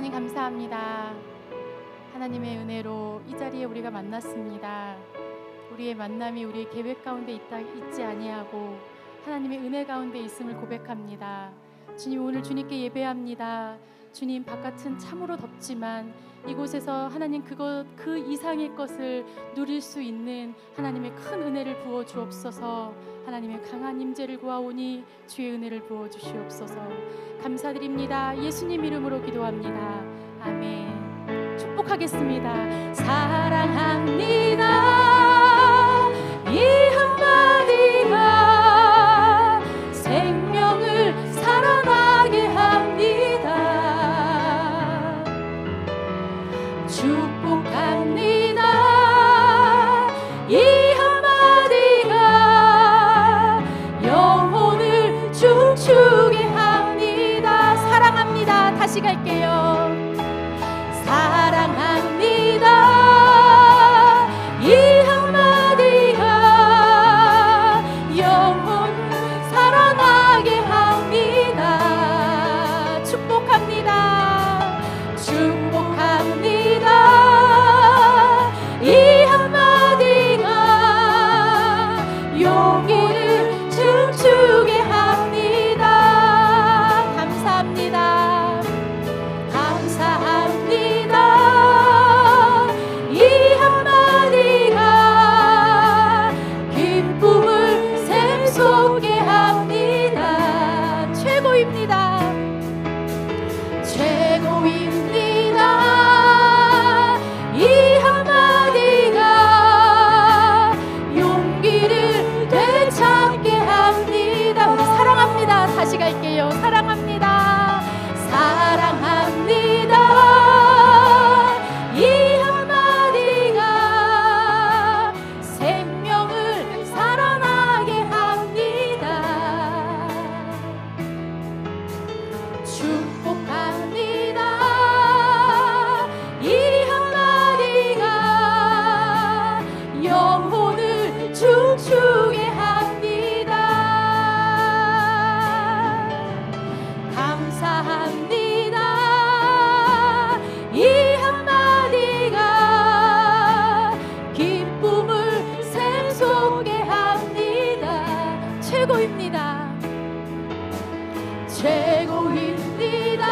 하나님 감사합니다. 하나님의 은혜로 이 자리에 우리가 만났습니다. 우리의 만남이 우리의 계획 가운데 있지 아니하고 하나님의 은혜 가운데 있음을 고백합니다. 주님, 오늘 주님께 예배합니다. 주님, 바깥은 참으로 덥지만 이곳에서 하나님 그 이상의 것을 누릴 수 있는 하나님의 큰 은혜를 부어 주옵소서. 하나님의 강한 임재를 구하오니 주의 은혜를 부어 주시옵소서. 감사드립니다. 예수님 이름으로 기도합니다. 아멘. 축복하겠습니다. 사랑합니다. 이 한마디가 생명을 살아나게 합니다. 축복합니다. 이 한마디가 영혼을 춤추게 합니다. 사랑합니다. 다시 갈게요. 사랑합니다. 이 한마디가 영혼 살아나게 합니다. 축복합니다. 축복합니다. 이 한마디가 용기를 춤추게 합니다. 감사합니다. 감사합니다. 이 한마디가 기쁨을 샘솟게 합니다. 최고입니다. 최고입니다. 이 한마디가 용기를 되찾게 합니다. 우리 사랑합니다. 다시 갈게요. 사랑합니다. 사랑합니다. 이 한마디가 생명을 살아나게 합니다. 축복합니다. 이 한마디가 영혼을 춤추게 합니다. 감사합니다. 이 한마디가 기쁨을 샘솟게 합니다. 최고입니다. 최고입니다.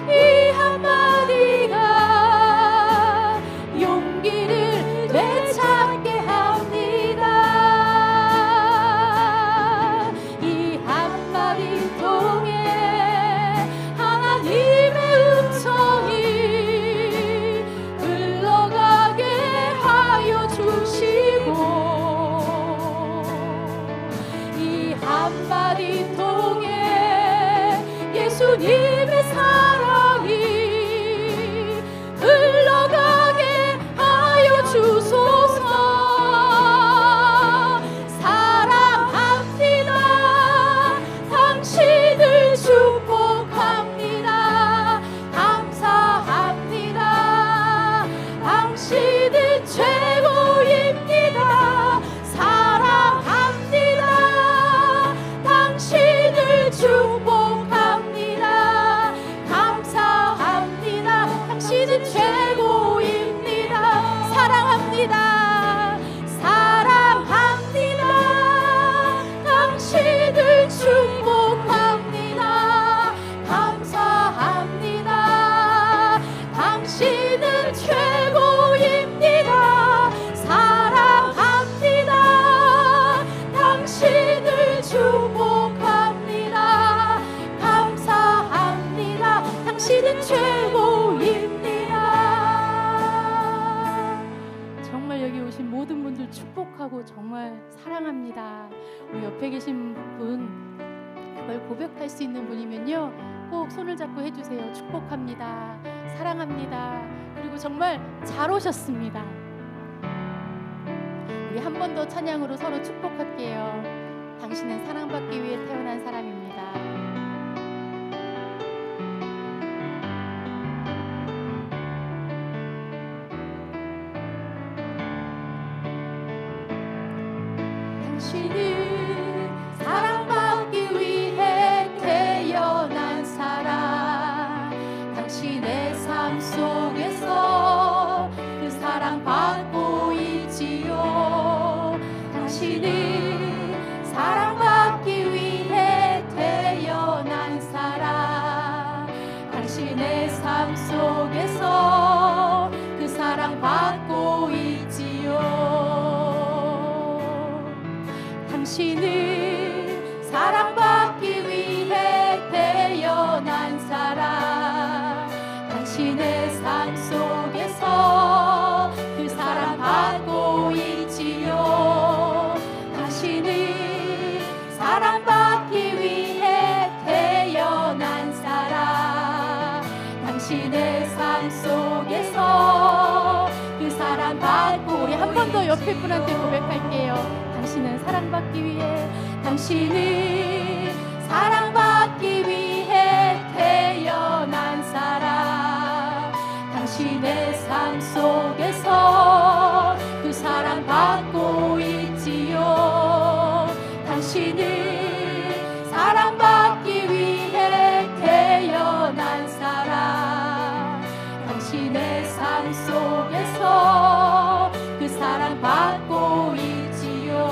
이 한마디가 용기를 되찾게 합니다. 이 한마디 통해 하나님의 음성이 흘러가게 하여 주시고 이 한마디 통해 예수님의 사랑이 흘러가게 하여 주소서. 사랑합니다. 당신을 축복합니다. 감사합니다. 당신은 최고입니다. 사랑합니다. 당신을 축복합니다. 감사합니다. 당신은 최고입니다. 사랑합니다. 사랑합니다. 당신을 축복합니다. 감사합니다. 당신은 최고입니다. 사랑합니다. 당신을 축복합니다. 감사합니다. 당신은 최고입니다. 정말 여기 오신 모든 분들 축복하고 정말 사랑합니다. 우리 옆에 계신 분 그걸 고백할 수 있는 분이면요, 꼭 손을 잡고 해주세요. 축복합니다. 사랑합니다. 그리고 정말 잘 오셨습니다. 우리 한 번 더 찬양으로 서로 축복할게요. 당신은 사랑받기 위해 태어난 사람입니다. 당신은 사랑받기 위해 태어난 사람. 당신의 삶 속에서 그 사랑받고. 우리 한 번 더 옆에 분한테 고백할게요. 당신은 사랑받기 위해, 당신은 사랑받기 위해 태어난 사람. 당신의 삶 속에서 그 사랑받고 있지요. 당신은 사랑받기 위해 태어난 사람. 당신의 삶 속에서 그 사랑받고 있지요.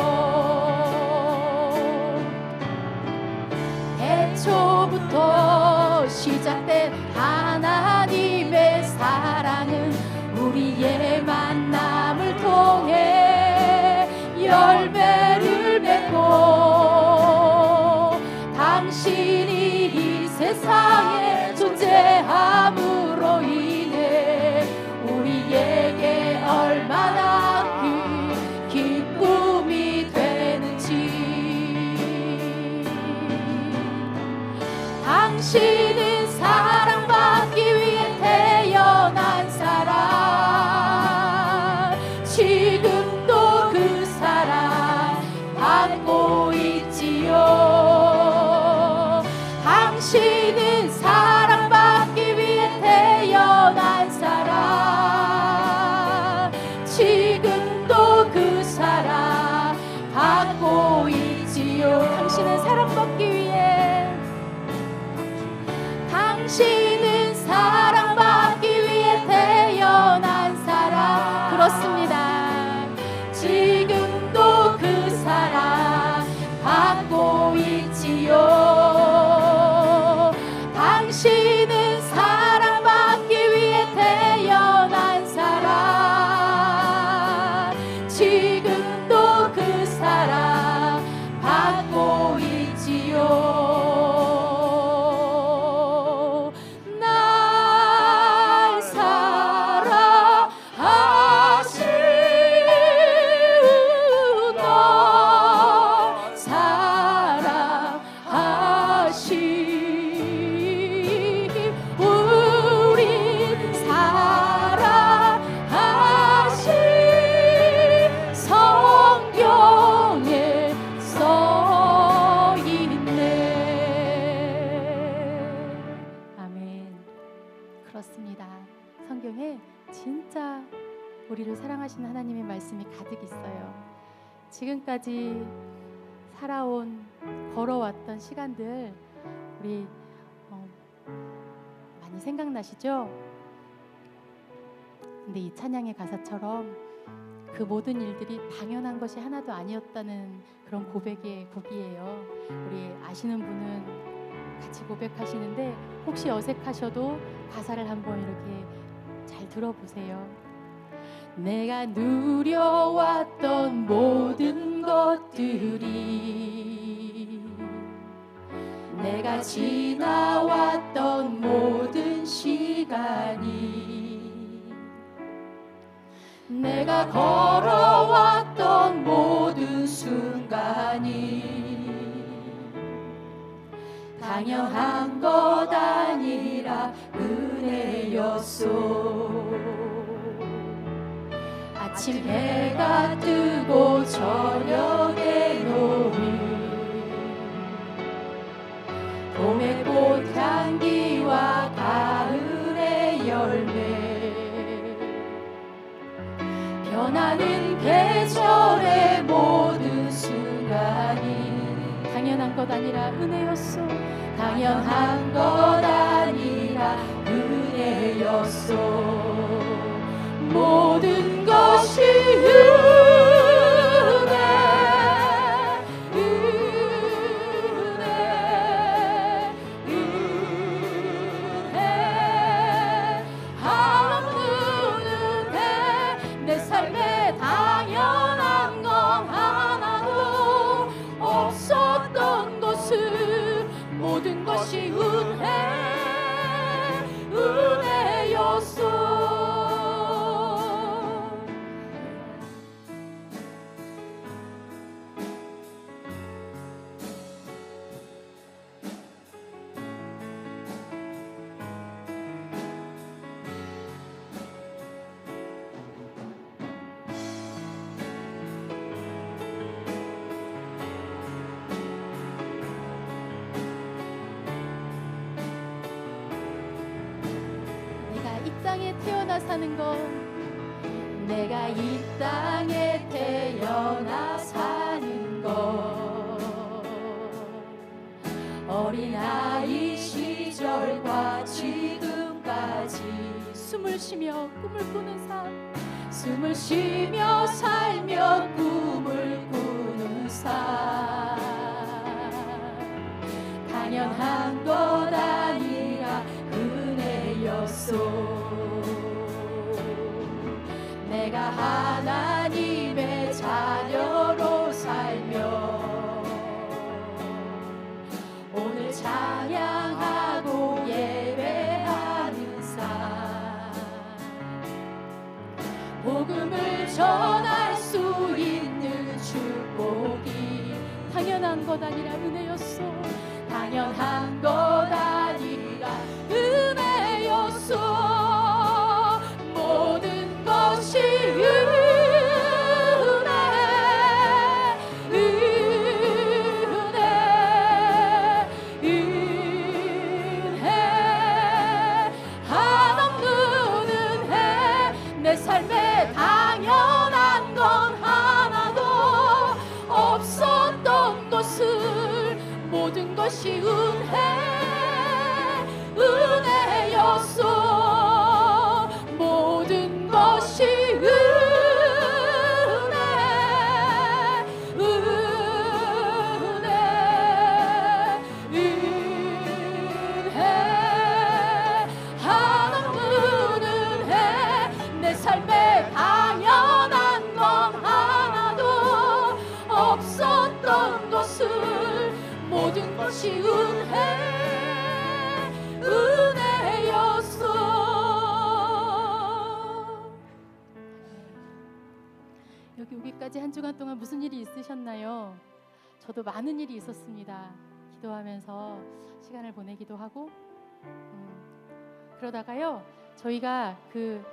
애초부터 시작된 하나님의 사랑은 우리의 만남을 통해 열매를 맺고, 당신이 이 세상에 존재함으로 인해 우리에게 얼마나 큰 기쁨이 되는지. 당신은 사랑받기 위해 태어난 사람. 지금도 그 사랑 받고 있지요. 당신은 사랑받기 위해 태어난 사람. 지금도 그 사랑 받고 있지요. 당신은 사랑받기 위해, 당신은 사랑받기 위해 태어난 사람. 그렇습니다. 지금도 그 사랑 받고 있지요. 당신은 사랑받기 위해 태어난 사람. 지금도 그 사랑 받고 있지요. 날 성경에 써 있네. 아멘. 그렇습니다. 성경에 진짜 우리를 사랑하시는 하나님의 말씀이 가득 있어요. 지금까지 살아온, 걸어왔던 시간들 우리 많이 생각나시죠? 근데 이 찬양의 가사처럼 그 모든 일들이 당연한 것이 하나도 아니었다는 그런 고백의 곡이에요. 우리 아시는 분은 같이 고백하시는데 혹시 어색하셔도 가사를 한번 이렇게 잘 들어보세요. 내가 누려왔던 모든 것들이, 내가 지나왔던 모든 시간이, 내가 걸어왔던 모든 순간이 당연한 것 아니라 은혜였소. 아침 해가 뜨고 저녁에 노을, 봄의 꽃향기와 가을의 열매, 변하는 계절의 모든 순간이 당연한 것 아니라 은혜였소. 당연한 것 아니라 은혜였소. 모든 것이 내 삶에 당연한 건 하나도 없었던 것을 모든 것이 은혜. 땅에 태어나 사는 것, 내가 이 땅에 태어나 사는 것, 어린아이 시절과 지금까지 숨을 쉬며 꿈을 꾸는 삶, 숨을 쉬며 살며 꿈을 꾸는 삶, 당연한 것 아니라 은혜였소. 내가 하나님의 자녀로 살며 오늘 찬양하고 예배하는 삶, 복음을 전할 수 있는 축복이 당연한 것 아니라 은혜였소. 당연한 것 아니라 은혜였소. 모든 것이 은혜, 한없는 은혜. 내 삶에 당연한 건 하나도 없었던 것을 모든 것이 은혜였소. 모든 것이 한없는 은혜. 내 삶에 당연한 건 하나도 없었던 것을 모든 것이 은혜였소. 여기 오기까지 한 주간 동안 무슨 일이 있으셨나요? 저도 많은 일이 있었습니다. 기도하면서 시간을 보내기도 하고 그러다가요, 저희가 그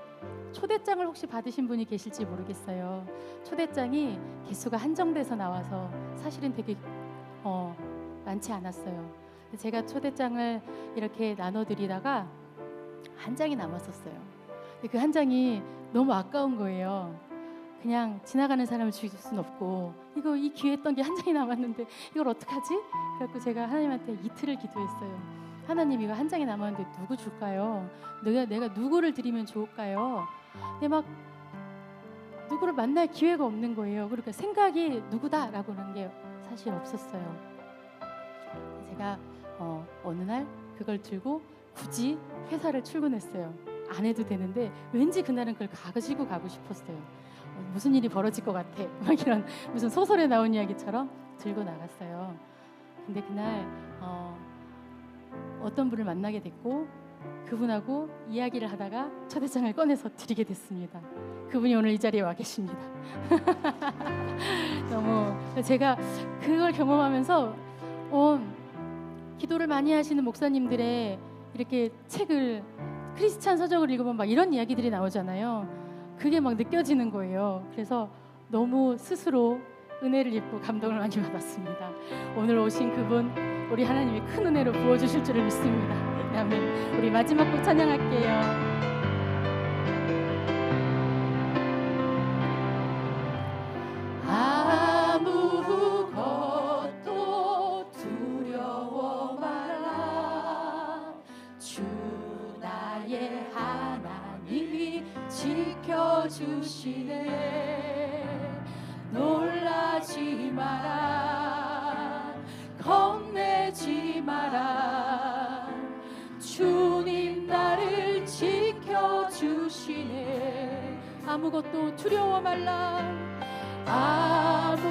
초대장을 혹시 받으신 분이 계실지 모르겠어요. 초대장이 개수가 한정돼서 나와서 사실은 되게 많지 않았어요. 제가 초대장을 이렇게 나눠드리다가 한 장이 남았었어요. 근데 그 한 장이 너무 아까운 거예요. 그냥 지나가는 사람을 줄 수는 없고, 이 귀했던 게 한 장이 남았는데 이걸 어떡하지? 그래갖고 제가 하나님한테 이틀을 기도했어요. 하나님, 이거 한 장이 남았는데 누구 줄까요? 내가 누구를 드리면 좋을까요? 근데 막 누구를 만날 기회가 없는 거예요. 그러니까 생각이 누구다라고 하는 게 사실 없었어요. 제가 어느 날 그걸 들고 굳이 회사를 출근했어요. 안 해도 되는데 왠지 그날은 그걸 가지고 가고 싶었어요. 무슨 일이 벌어질 것 같아, 막 이런 무슨 소설에 나온 이야기처럼 들고 나갔어요. 근데 그날 어떤 분을 만나게 됐고, 그분하고 이야기를 하다가 초대장을 꺼내서 드리게 됐습니다. 그분이 오늘 이 자리에 와 계십니다. 너무 제가 그걸 경험하면서 기도를 많이 하시는 목사님들의 이렇게 책을, 크리스찬 서적을 읽으면 막 이런 이야기들이 나오잖아요. 그게 막 느껴지는 거예요. 그래서 너무 스스로 은혜를 입고 감동을 많이 받았습니다. 오늘 오신 그분, 우리 하나님이 큰 은혜로 부어주실 줄을 믿습니다. 아멘. 우리 마지막 곡 찬양할게요. 아무것도 두려워 마라. 주 나의 하나님이 지켜주시네. 놀라지 마라. 겁내지 마라. 주님 나를 지켜주시네. 아무것도 두려워 말라. 아무것도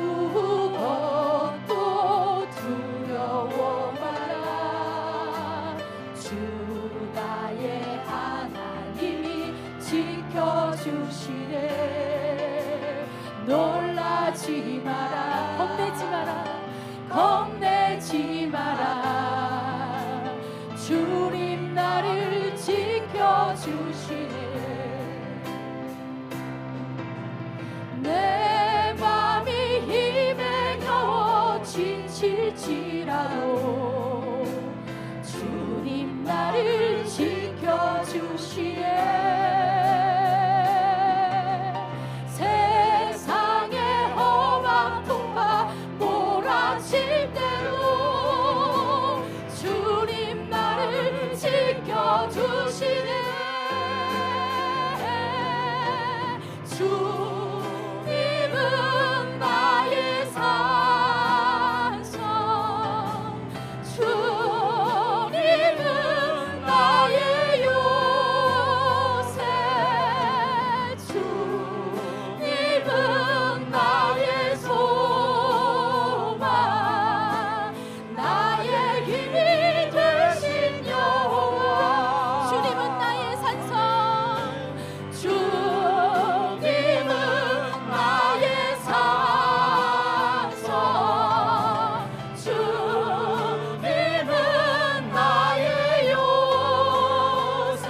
두려워 마라. 주 나의 하나님이 지켜주시네. 놀라지 마라. 겁내지 마라. 겁내지 마라. 주님 나를 지켜주시네. 내 맘이 힘에 겨워 지칠지라도 주님 나를 지켜주시네. 지켜주시네. 주님은 나의 산성, 주님은 나의 요새, 주님은 나의 소망, 나의 힘이 되신 여호와. 주님은 나의 산성, 주님은 나의 산성, 주님은 나의 요새,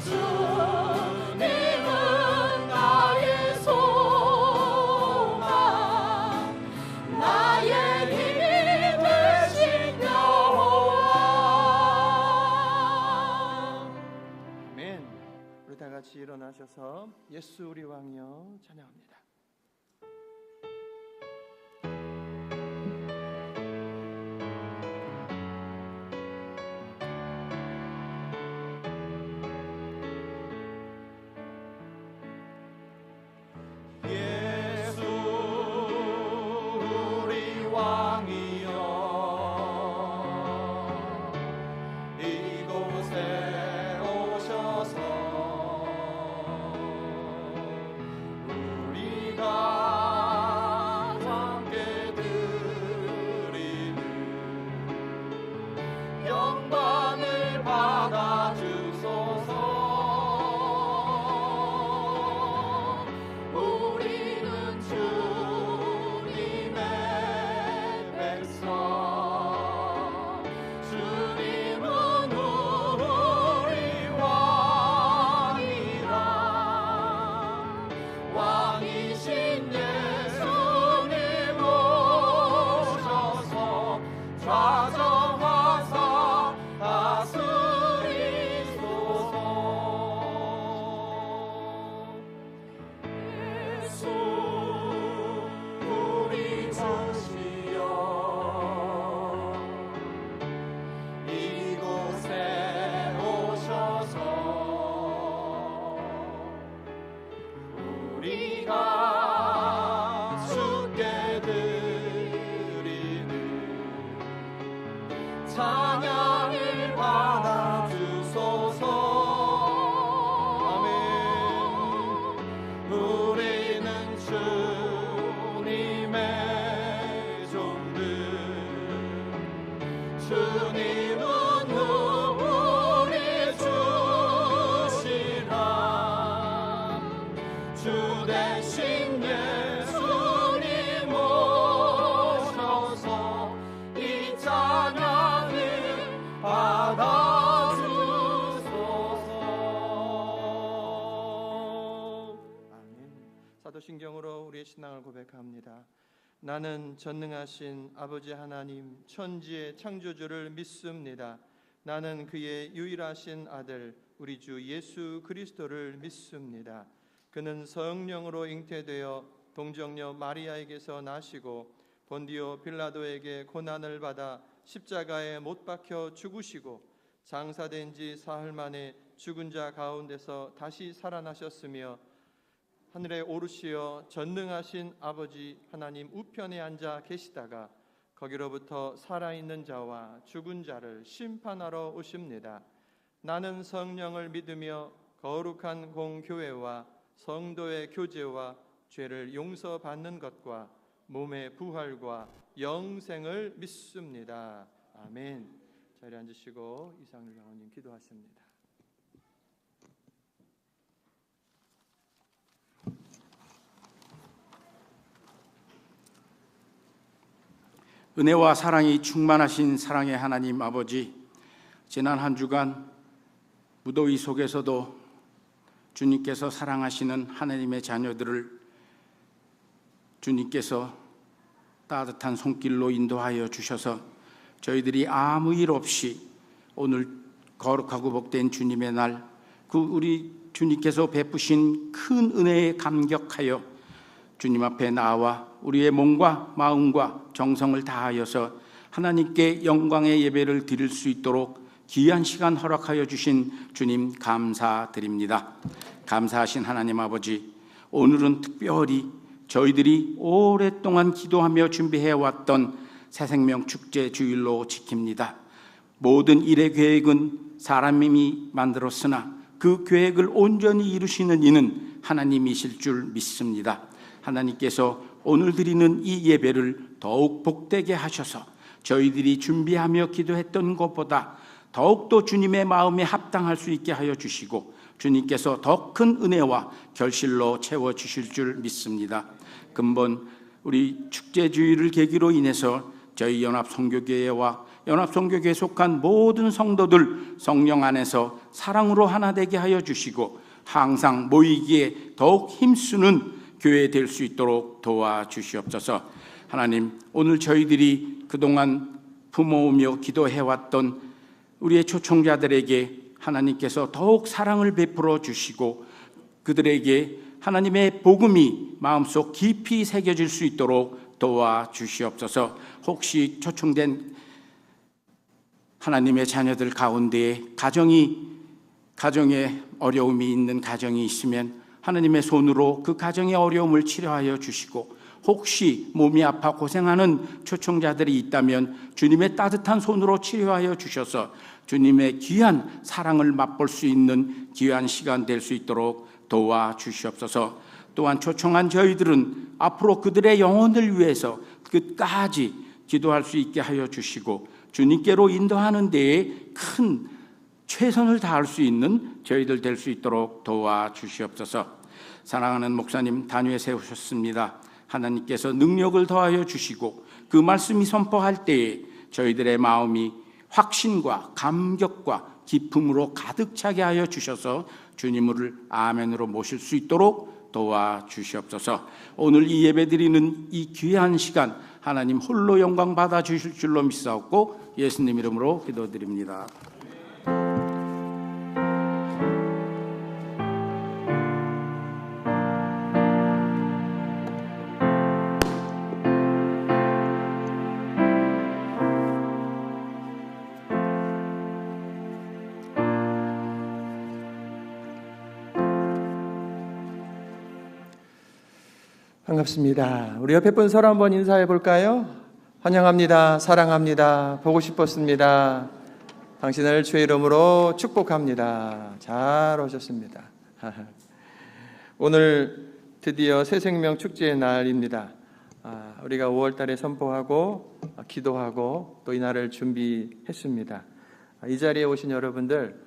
주님은 나의 소망, 나의 힘이 되신 여호와. 아멘. 우리 다 같이 일어나셔서 예수 우리 왕이여 찬양합니다. 예수 우리 왕이여 이곳에 오셔서 우리가 함께 드리는 영광을 받아주소서. 우리는 주님의 백성, 주님은 우리 왕이라. 왕이신 예수님 오셔서 좌정하사 다스리소서. 예수 우리 주시여 이곳에 오셔서 우리가 주께 드리는 찬양을 받아주소서. 아멘. 우리는 주님의 종들, 주님은 우리 주시라. 주 대신 예수님 오셔서 이 찬양을 받아주소서. 아멘. 사도신경으로 우리의 신앙을 고백합니다. 나는 전능하신 아버지 하나님 천지의 창조주를 믿습니다. 나는 그의 유일하신 아들 우리 주 예수 그리스도를 믿습니다. 그는 성령으로 잉태되어 동정녀 마리아에게서 나시고 본디오 빌라도에게 고난을 받아 십자가에 못 박혀 죽으시고 장사된 지 사흘 만에 죽은 자 가운데서 다시 살아나셨으며 하늘에 오르시어 전능하신 아버지 하나님 우편에 앉아 계시다가 거기로부터 살아있는 자와 죽은 자를 심판하러 오십니다. 나는 성령을 믿으며 거룩한 공교회와 성도의 교제와 죄를 용서받는 것과 몸의 부활과 영생을 믿습니다. 아멘. 자리에 앉으시고 이상률 장로님 기도하십니다. 은혜와 사랑이 충만하신 사랑의 하나님 아버지, 지난 한 주간 무더위 속에서도 주님께서 사랑하시는 하나님의 자녀들을 주님께서 따뜻한 손길로 인도하여 주셔서 저희들이 아무 일 없이 오늘 거룩하고 복된 주님의 날, 그 우리 주님께서 베푸신 큰 은혜에 감격하여 주님 앞에 나와 우리의 몸과 마음과 정성을 다하여서 하나님께 영광의 예배를 드릴 수 있도록 귀한 시간 허락하여 주신 주님 감사드립니다. 감사하신 하나님 아버지, 오늘은 특별히 저희들이 오랫동안 기도하며 준비해왔던 새생명 축제 주일로 지킵니다. 모든 일의 계획은 사람이 만들었으나 그 계획을 온전히 이루시는 이는 하나님이실 줄 믿습니다. 하나님께서 오늘 드리는 이 예배를 더욱 복되게 하셔서 저희들이 준비하며 기도했던 것보다 더욱더 주님의 마음에 합당할 수 있게 하여 주시고 주님께서 더 큰 은혜와 결실로 채워주실 줄 믿습니다. 근본 우리 축제주의를 계기로 인해서 저희 연합성교교회와 연합성교교회에 속한 모든 성도들 성령 안에서 사랑으로 하나 되게 하여 주시고 항상 모이기에 더욱 힘쓰는 교회 될 수 있도록 도와주시옵소서. 하나님, 오늘 저희들이 그동안 부모오며 기도해왔던 우리의 초청자들에게 하나님께서 더욱 사랑을 베풀어 주시고 그들에게 하나님의 복음이 마음속 깊이 새겨질 수 있도록 도와주시옵소서. 혹시 초청된 하나님의 자녀들 가운데 가정에 어려움이 있는 가정이 있으면 하나님의 손으로 그 가정의 어려움을 치료하여 주시고, 혹시 몸이 아파 고생하는 초청자들이 있다면 주님의 따뜻한 손으로 치료하여 주셔서 주님의 귀한 사랑을 맛볼 수 있는 귀한 시간 될 수 있도록 도와주시옵소서. 또한 초청한 저희들은 앞으로 그들의 영혼을 위해서 끝까지 기도할 수 있게 하여 주시고 주님께로 인도하는 데에 큰 최선을 다할 수 있는 저희들 될 수 있도록 도와주시옵소서. 사랑하는 목사님 단위에 세우셨습니다. 하나님께서 능력을 더하여 주시고 그 말씀이 선포할 때에 저희들의 마음이 확신과 감격과 기쁨으로 가득 차게 하여 주셔서 주님을 아멘으로 모실 수 있도록 도와주시옵소서. 오늘 이 예배드리는 이 귀한 시간 하나님 홀로 영광 받아 주실 줄로 믿사옵고 예수님 이름으로 기도드립니다. 반갑습니다. 우리 옆에 분 서로 한번 인사해 볼까요? 환영합니다. 사랑합니다. 보고 싶었습니다. 당신을 주의 이름으로 축복합니다. 잘 오셨습니다. 오늘 드디어 새생명 축제의 날입니다. 우리가 5월 달에 선포하고 기도하고 또 이 날을 준비했습니다. 이 자리에 오신 여러분들,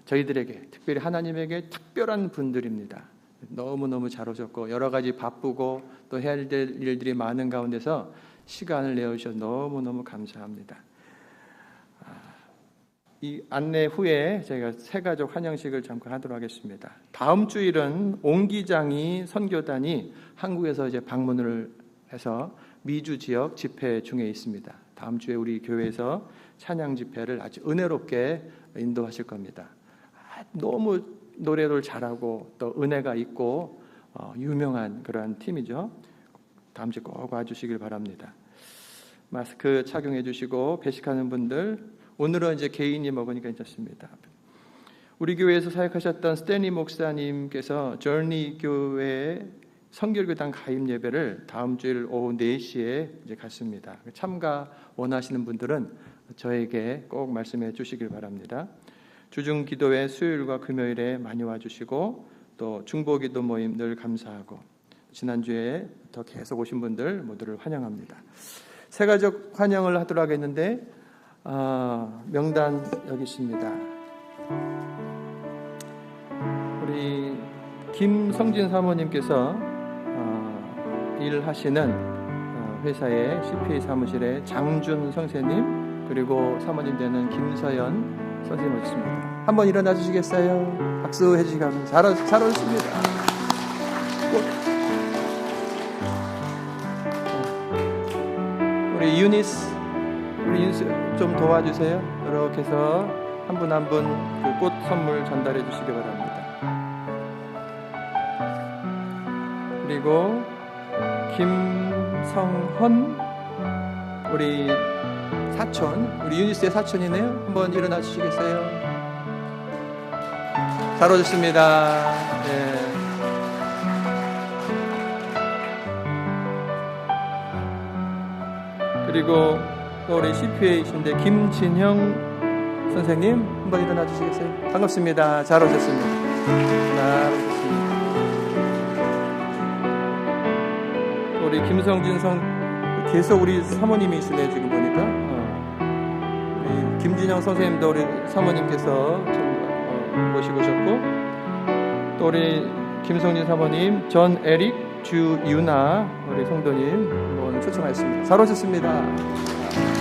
저희들에게 특별히 하나님에게 특별한 분들입니다. 너무너무 잘 오셨고 여러 가지 바쁘고 또 해야 될 일들이 많은 가운데서 시간을 내어주셔서 너무너무 감사합니다. 이 안내 후에 저희가 새가족 환영식을 잠깐 하도록 하겠습니다. 다음 주일은 옹 기장이 선교단이 한국에서 이제 방문을 해서 미주 지역 집회 중에 있습니다. 다음 주에 우리 교회에서 찬양 집회를 아주 은혜롭게 인도하실 겁니다. 너무 노래를 잘하고 또 은혜가 있고 유명한 그러한 팀이죠. 다음 주에 꼭 와주시길 바랍니다. 마스크 착용해 주시고 배식하는 분들, 오늘은 이제 개인이 먹으니까 괜찮습니다. 우리 교회에서 사역하셨던 스탠리 목사님께서 저니 교회 성결교단 가입 예배를 다음 주일 오후 4시에 이제 갖습니다. 참가 원하시는 분들은 저에게 꼭 말씀해 주시길 바랍니다. 주중 기도회 수요일과 금요일에 많이 와주시고 또 중보 기도 모임 늘 감사하고 지난주에 더 계속 오신 분들 모두를 환영합니다. 새가족 환영을 하도록 하겠는데 명단 여기 있습니다. 우리 김성진 사모님께서 일하시는 회사의 CPA 사무실의 장준 선생님, 그리고 사모님 되는 김서연 선생님 오셨습니다. 한번 일어나 주시겠어요? 박수 해주시면 잘 오셨습니다. 우리 유니스 좀 도와주세요. 이렇게 해서 한 분 한 분 그 꽃 선물 전달해 주시기 바랍니다. 그리고 김성헌 우리 사촌, 우리 유니스의 사촌이네요. 한번 일어나 주시겠어요? 잘 오셨습니다. 네. 그리고 또 우리 CPA이신데 김진형 선생님 한번 일어나 주시겠어요? 반갑습니다. 잘 오셨습니다. 잘 오셨습니다. 우리 김성진 계속 우리 사모님이시네 지금 보니까. 우리 김진영 선생님도 우리 사모님께서 좀 모시고 오셨고, 또 우리 김성진 사모님, 전 에릭, 주유나 우리 성도님 한번 초청하였습니다. 잘 오셨습니다.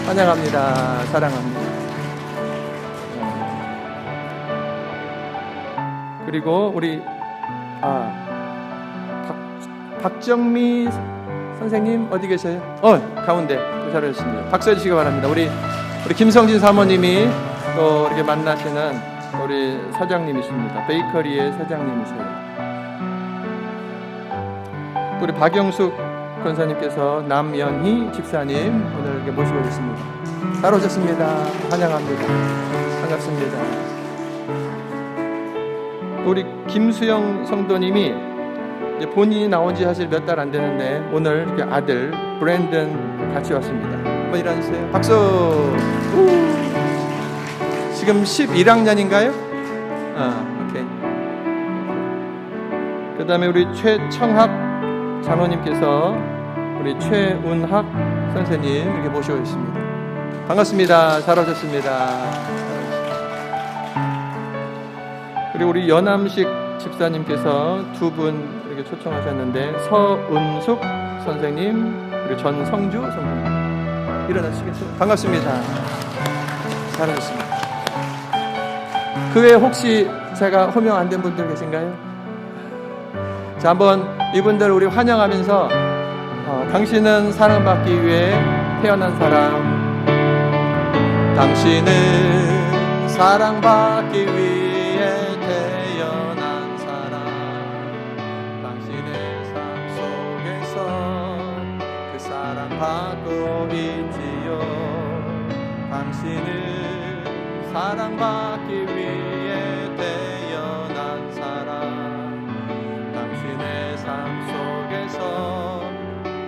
환영합니다. 사랑합니다. 그리고 우리 박정미 선생님 어디 계세요? 가운데 잘 오셨습니다. 박수 해주시기 바랍니다. 우리 김성진 사모님이 또 이렇게 만나시는 우리 사장님이십니다. 베이커리의 사장님이세요. 또 우리 박영숙 권사님께서 남연희 집사님 오늘 이렇게 모시고 있습니다. 잘 오셨습니다. 환영합니다. 반갑습니다. 또 우리 김수영 성도님이 이제 본인이 나온 지 사실 몇 달 안 되는데 오늘 이렇게 아들 브랜든 같이 왔습니다. 한번 일어나주세요. 박수. 지금 11학년인가요? 오케이. 그 다음에 우리 최청학 장로님께서 우리 최운학 선생님 이렇게 모시고 있습니다. 반갑습니다. 잘 오셨습니다. 그리고 우리 연암식 집사님께서 두 분 이렇게 초청하셨는데, 서은숙 선생님 그리고 전성주 선생님 일어나시겠어요? 반갑습니다. 잘 오셨습니다. 그 외에 혹시 제가 호명 안 된 분들 계신가요? 자, 한번 이분들 우리 환영하면서 당신은 사랑받기 위해 태어난 사람, 당신은 사랑받기 위해 태어난 사람, 당신의 삶 속에서 그 사랑받고 있지요. 당신은 사랑받기 위해 태어난 사람, 당신의 삶 속에서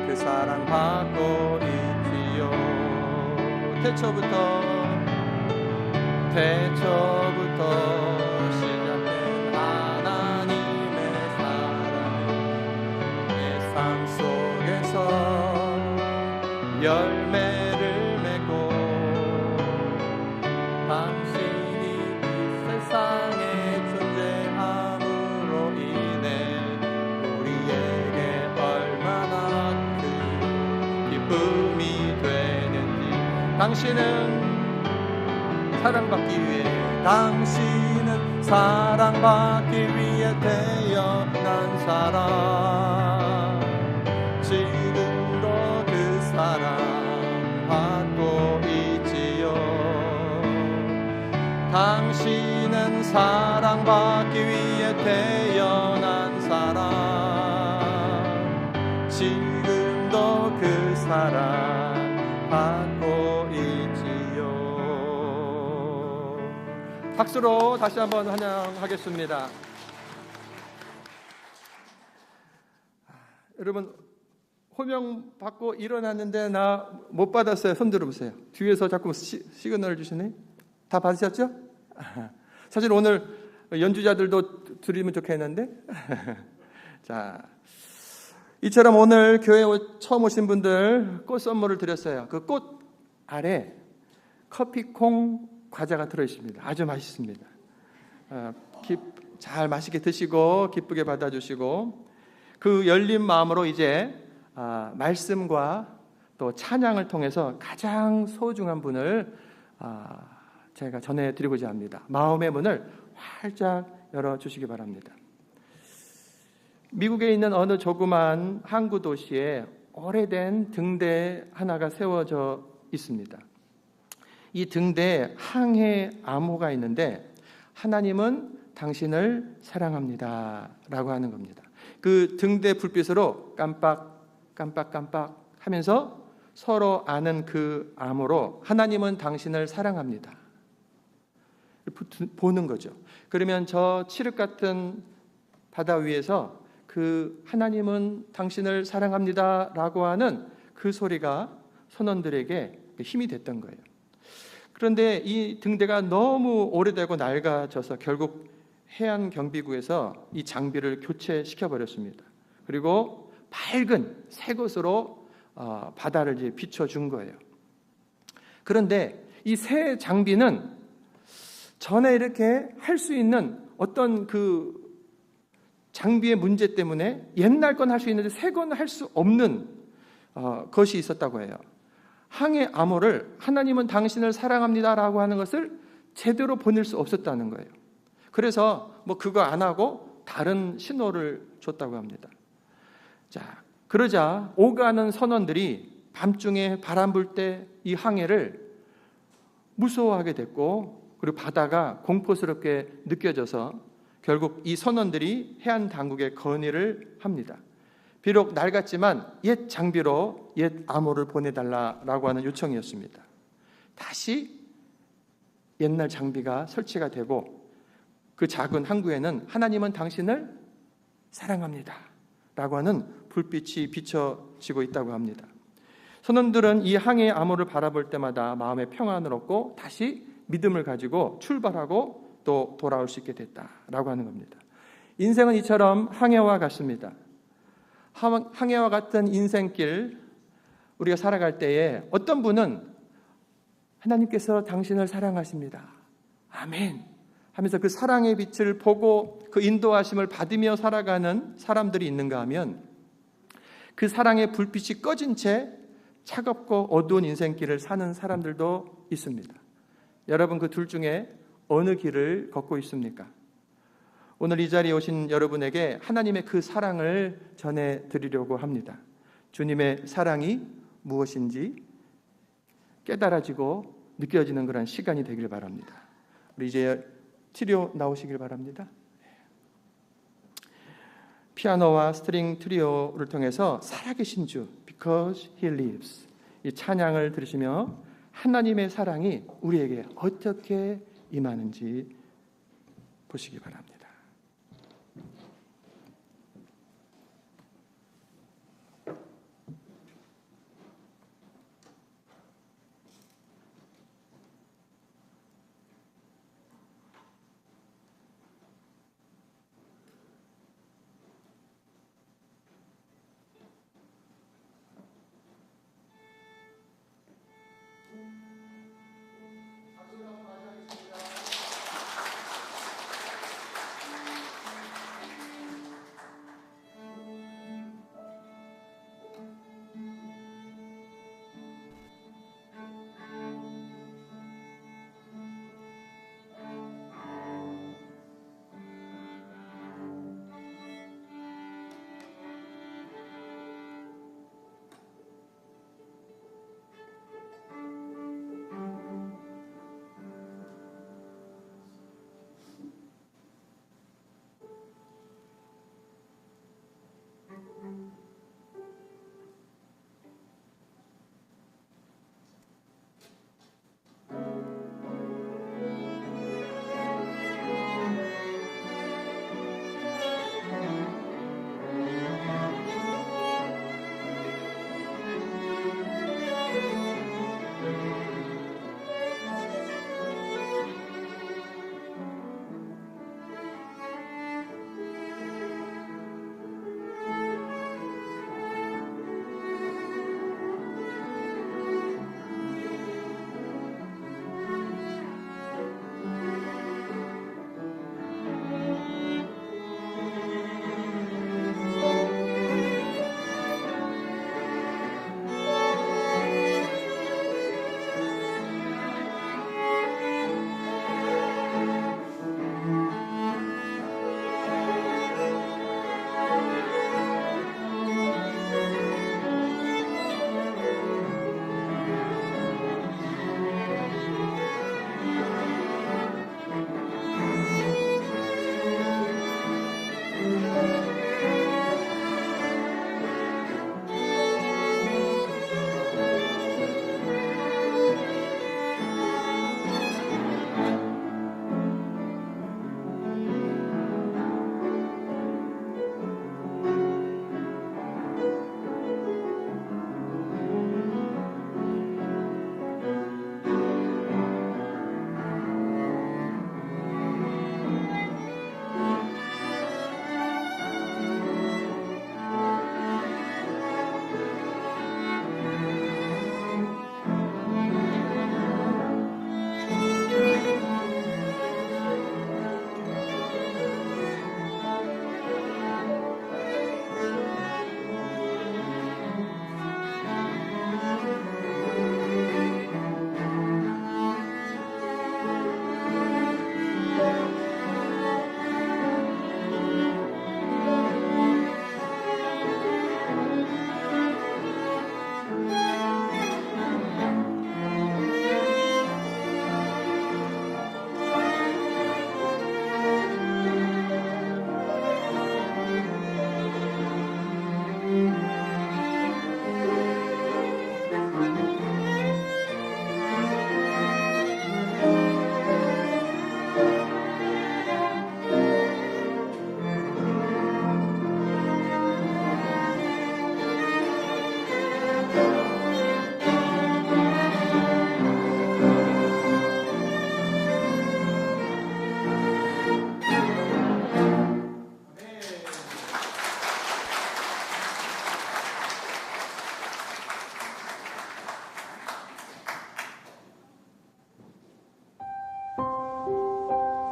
그 사랑받고 있지요. 태초부터 시작된 하나님의 사랑, 내 삶 속에서 열매를 맺고, 당신이 세상에 존재함으로 인해 우리에게 얼마나 큰 기쁨이 되는지. 당신은 사랑받기 위해, 당신은 사랑받기 위해 태어난 사람, 지금도 그 사랑 받고 있지요. 당신은 사랑받기 위해 태어난 사람, 지금도 그 사랑 받고 있지요. 박수로 다시 한번 환영하겠습니다. 여러분, 호명 받고 일어났는데 나 못 받았어요. 손 들어보세요. 뒤에서 자꾸 시그널 주시네. 다 받으셨죠? 사실 오늘 연주자들도 드리면 좋겠는데. 자, 이처럼 오늘 교회에 처음 오신 분들 꽃 선물을 드렸어요. 그 꽃 아래 커피콩 과자가 들어있습니다. 아주 맛있습니다. 잘 맛있게 드시고 기쁘게 받아주시고, 그 열린 마음으로 이제 말씀과 또 찬양을 통해서 가장 소중한 분을 제가 전해드리고자 합니다. 마음의 문을 활짝 열어주시기 바랍니다. 미국에 있는 어느 조그만 항구 도시에 오래된 등대 하나가 세워져 있습니다. 이 등대에 항해 암호가 있는데, 하나님은 당신을 사랑합니다 라고 하는 겁니다. 그 등대 불빛으로 깜빡 하면서 서로 아는 그 암호로 하나님은 당신을 사랑합니다. 보는 거죠. 그러면 저 칠흑 같은 바다 위에서 그 하나님은 당신을 사랑합니다 라고 하는 그 소리가 선원들에게 힘이 됐던 거예요. 그런데 이 등대가 너무 오래되고 낡아져서 결국 해안 경비구에서 이 장비를 교체시켜 버렸습니다. 그리고 밝은 새 것으로 바다를 이제 비춰준 거예요. 그런데 이 새 장비는 전에 이렇게 할 수 있는 어떤 그 장비의 문제 때문에 옛날 건 할 수 있는데 새 건 할 수 없는 것이 있었다고 해요. 항해 암호를 하나님은 당신을 사랑합니다라고 하는 것을 제대로 보낼 수 없었다는 거예요. 그래서 뭐 그거 안 하고 다른 신호를 줬다고 합니다. 자, 그러자 오가는 선원들이 밤중에 바람 불 때 이 항해를 무서워하게 됐고, 그리고 바다가 공포스럽게 느껴져서 결국 이 선원들이 해안 당국에 건의를 합니다. 비록 낡았지만 옛 장비로 옛 암호를 보내달라고 하는 요청이었습니다. 다시 옛날 장비가 설치가 되고 그 작은 항구에는 하나님은 당신을 사랑합니다 라고 하는 불빛이 비춰지고 있다고 합니다. 선원들은 이 항해의 암호를 바라볼 때마다 마음의 평안을 얻고 다시 믿음을 가지고 출발하고 또 돌아올 수 있게 됐다라고 하는 겁니다. 인생은 이처럼 항해와 같습니다. 항해와 같은 인생길 우리가 살아갈 때에 어떤 분은 하나님께서 당신을 사랑하십니다. 아멘 하면서 그 사랑의 빛을 보고 그 인도하심을 받으며 살아가는 사람들이 있는가 하면 그 사랑의 불빛이 꺼진 채 차갑고 어두운 인생길을 사는 사람들도 있습니다. 여러분 그 둘 중에 어느 길을 걷고 있습니까? 오늘 이 자리에 오신 여러분에게 하나님의 그 사랑을 전해드리려고 합니다. 주님의 사랑이 무엇인지 깨달아지고 느껴지는 그런 시간이 되길 바랍니다. 우리 이제 트리오 나오시길 바랍니다. 피아노와 스트링 트리오를 통해서 살아계신 주 Because He Lives 이 찬양을 들으시며 하나님의 사랑이 우리에게 어떻게 임하는지 보시기 바랍니다.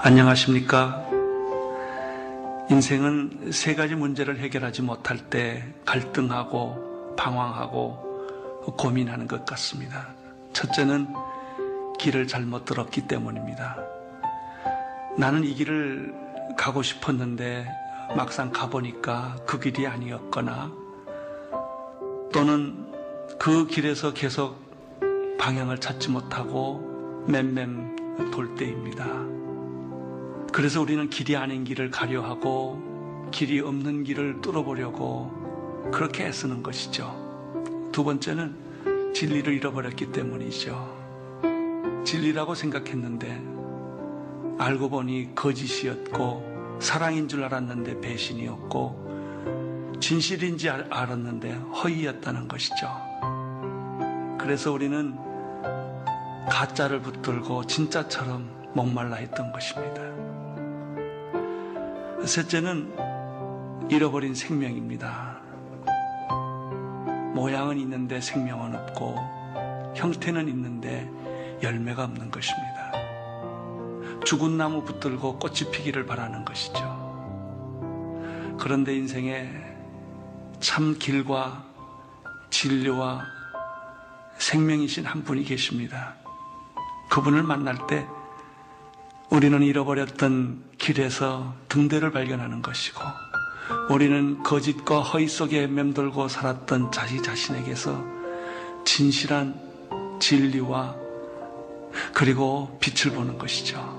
안녕하십니까? 인생은 세 가지 문제를 해결하지 못할 때 갈등하고 방황하고 고민하는 것 같습니다. 첫째는 길을 잘못 들었기 때문입니다. 나는 이 길을 가고 싶었는데 막상 가보니까 그 길이 아니었거나, 또는 그 길에서 계속 방향을 찾지 못하고 맴맴 돌 때입니다. 그래서 우리는 길이 아닌 길을 가려 하고 길이 없는 길을 뚫어보려고 그렇게 애쓰는 것이죠. 두 번째는 진리를 잃어버렸기 때문이죠. 진리라고 생각했는데 알고 보니 거짓이었고, 사랑인 줄 알았는데 배신이었고, 진실인지 알았는데 허위였다는 것이죠. 그래서 우리는 가짜를 붙들고 진짜처럼 목말라 했던 것입니다. 셋째는 잃어버린 생명입니다. 모양은 있는데 생명은 없고, 형태는 있는데 열매가 없는 것입니다. 죽은 나무 붙들고 꽃이 피기를 바라는 것이죠. 그런데 인생에 참 길과 진리와 생명이신 한 분이 계십니다. 그분을 만날 때 우리는 잃어버렸던 길에서 등대를 발견하는 것이고, 우리는 거짓과 허위 속에 맴돌고 살았던 자기 자신에게서 진실한 진리와 그리고 빛을 보는 것이죠.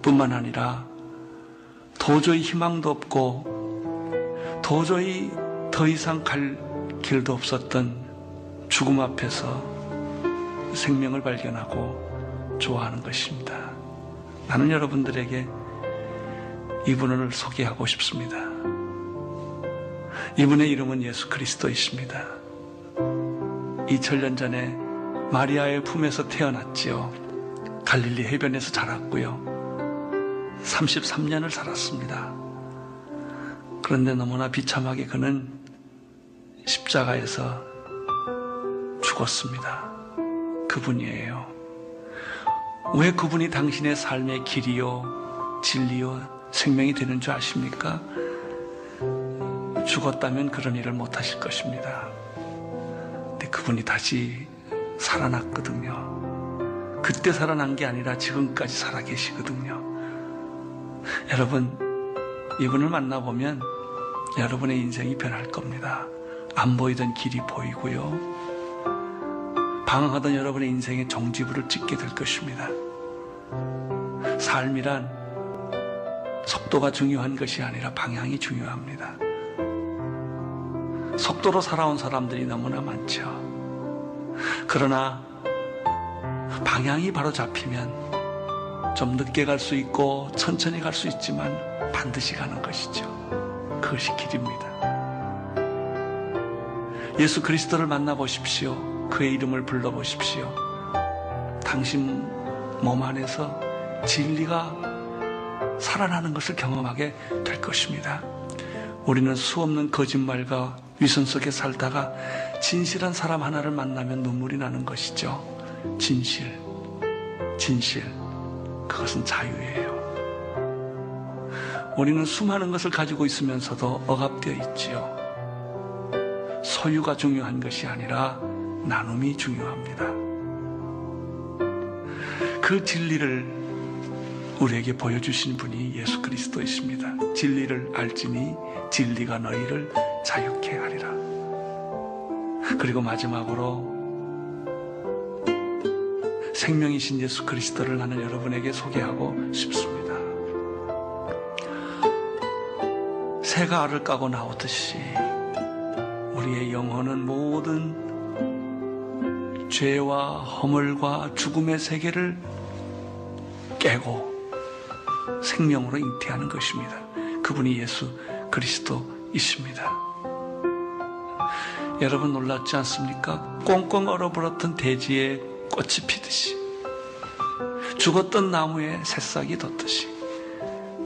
뿐만 아니라 도저히 희망도 없고 도저히 더 이상 갈 길도 없었던 죽음 앞에서 생명을 발견하고 좋아하는 것입니다. 나는 여러분들에게 이분을 소개하고 싶습니다. 이분의 이름은 예수 그리스도이십니다. 2000년 전에 마리아의 품에서 태어났지요. 갈릴리 해변에서 자랐고요. 33년을 살았습니다. 그런데 너무나 비참하게 그는 십자가에서 죽었습니다. 그분이에요. 왜 그분이 당신의 삶의 길이요, 진리요, 생명이 되는 줄 아십니까? 죽었다면 그런 일을 못 하실 것입니다. 근데 그분이 다시 살아났거든요. 그때 살아난 게 아니라 지금까지 살아계시거든요. 여러분, 이분을 만나보면 여러분의 인생이 변할 겁니다. 안 보이던 길이 보이고요. 방황하던 여러분의 인생에 종지부를 찍게 될 것입니다. 삶이란 속도가 중요한 것이 아니라 방향이 중요합니다. 속도로 살아온 사람들이 너무나 많죠. 그러나 방향이 바로 잡히면 좀 늦게 갈 수 있고 천천히 갈 수 있지만 반드시 가는 것이죠. 그것이 길입니다. 예수 그리스도를 만나보십시오. 그의 이름을 불러보십시오. 당신 몸 안에서 진리가 살아나는 것을 경험하게 될 것입니다. 우리는 수없는 거짓말과 위선 속에 살다가 진실한 사람 하나를 만나면 눈물이 나는 것이죠. 진실. 그것은 자유예요. 우리는 수많은 것을 가지고 있으면서도 억압되어 있지요. 소유가 중요한 것이 아니라 나눔이 중요합니다. 그 진리를 우리에게 보여주신 분이 예수 그리스도이십니다. 진리를 알지니 진리가 너희를 자유케 하리라. 그리고 마지막으로 생명이신 예수 그리스도를 나는 여러분에게 소개하고 싶습니다. 새가 알을 까고 나오듯이 우리의 영혼은 모든 죄와 허물과 죽음의 세계를 깨고 생명으로 잉태하는 것입니다. 그분이 예수 그리스도이십니다. 여러분 놀랍지 않습니까? 꽁꽁 얼어버렸던 대지에 꽃이 피듯이, 죽었던 나무에 새싹이 돋듯이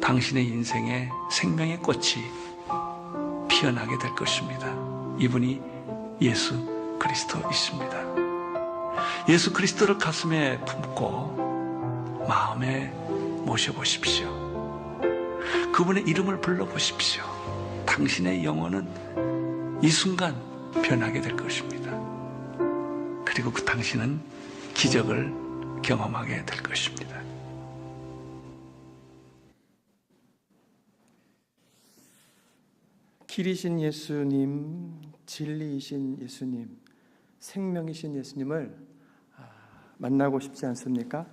당신의 인생에 생명의 꽃이 피어나게 될 것입니다. 이분이 예수 그리스도이십니다. 예수 그리스도를 가슴에 품고 마음에 모셔보십시오. 그분의 이름을 불러보십시오. 당신의 영혼은 이 순간 변하게 될 것입니다. 그리고 그 당신은 기적을 경험하게 될 것입니다. 길이신 예수님, 진리이신 예수님, 생명이신 예수님을 만나고 싶지 않습니까?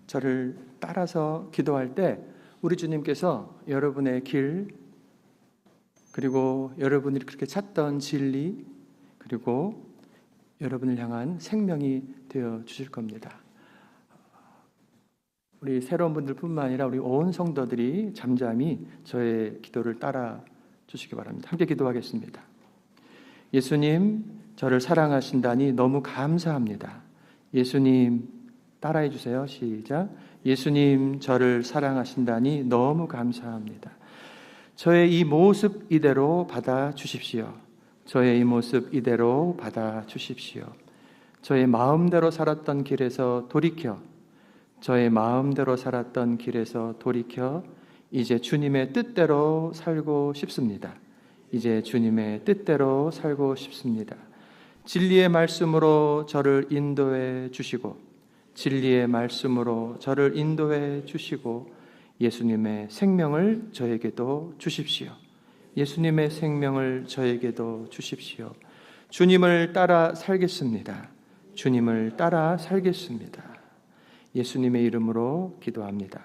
저를 따라서 기도할 때 우리 주님께서 여러분의 길, 그리고 여러분이 그렇게 찾던 진리, 그리고 여러분을 향한 생명이 되어 주실 겁니다. 우리 새로운 분들뿐만 아니라 우리 온 성도들이 잠잠히 저의 기도를 따라 주시기 바랍니다. 함께 기도하겠습니다. 예수님, 저를 사랑하신다니 너무 감사합니다. 예수님, 따라해 주세요. 시작. 예수님, 저를 사랑하신다니 너무 감사합니다. 저의 이 모습 이대로 받아 주십시오. 저의 이 모습 이대로 받아 주십시오. 저의 마음대로 살았던 길에서 돌이켜, 저의 마음대로 살았던 길에서 돌이켜 이제 주님의 뜻대로 살고 싶습니다. 이제 주님의 뜻대로 살고 싶습니다. 진리의 말씀으로 저를 인도해 주시고, 진리의 말씀으로 저를 인도해 주시고, 예수님의 생명을 저에게도 주십시오. 예수님의 생명을 저에게도 주십시오. 주님을 따라 살겠습니다. 주님을 따라 살겠습니다. 예수님의 이름으로 기도합니다.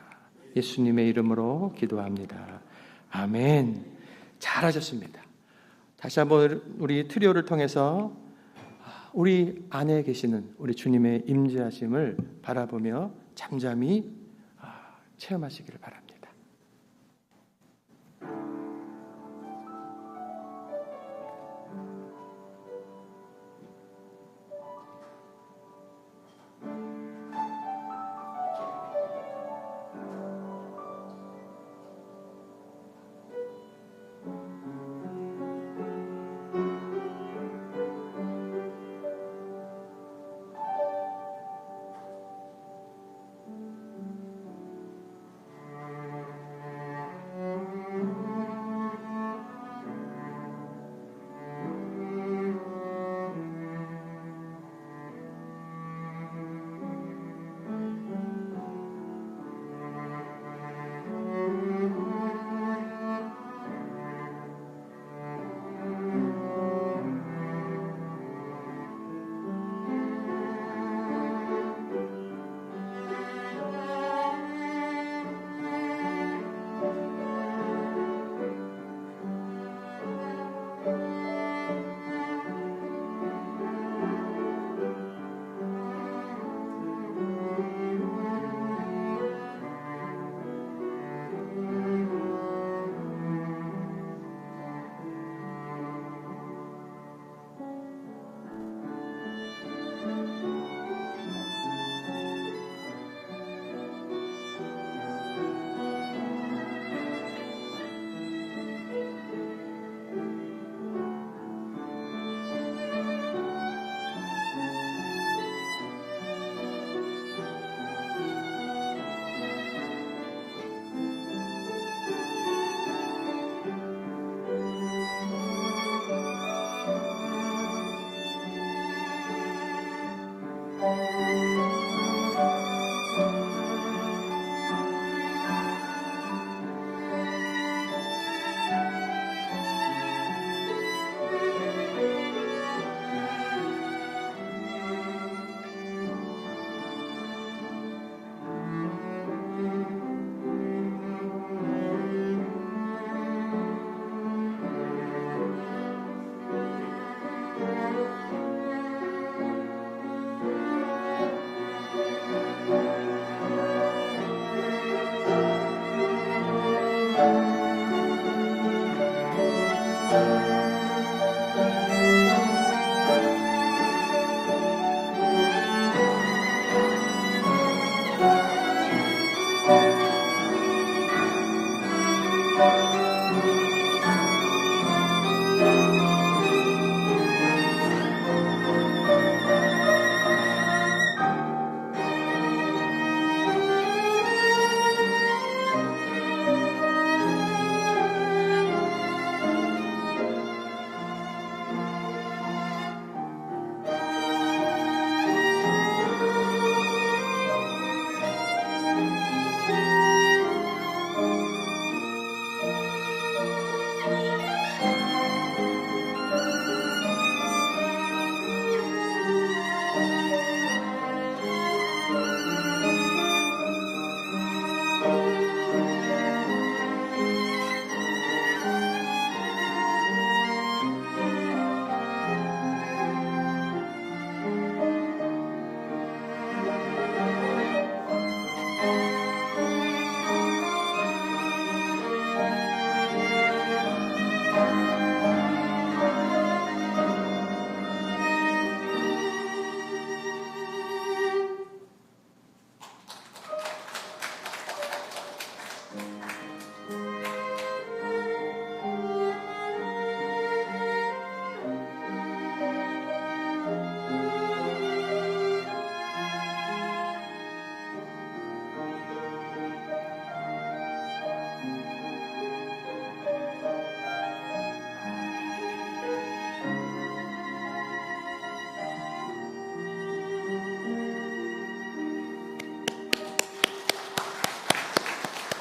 예수님의 이름으로 기도합니다. 아멘. 잘하셨습니다. 다시 한번 우리 트리오를 통해서 우리 안에 계시는 우리 주님의 임재하심을 바라보며 잠잠히 체험하시기를 바랍니다.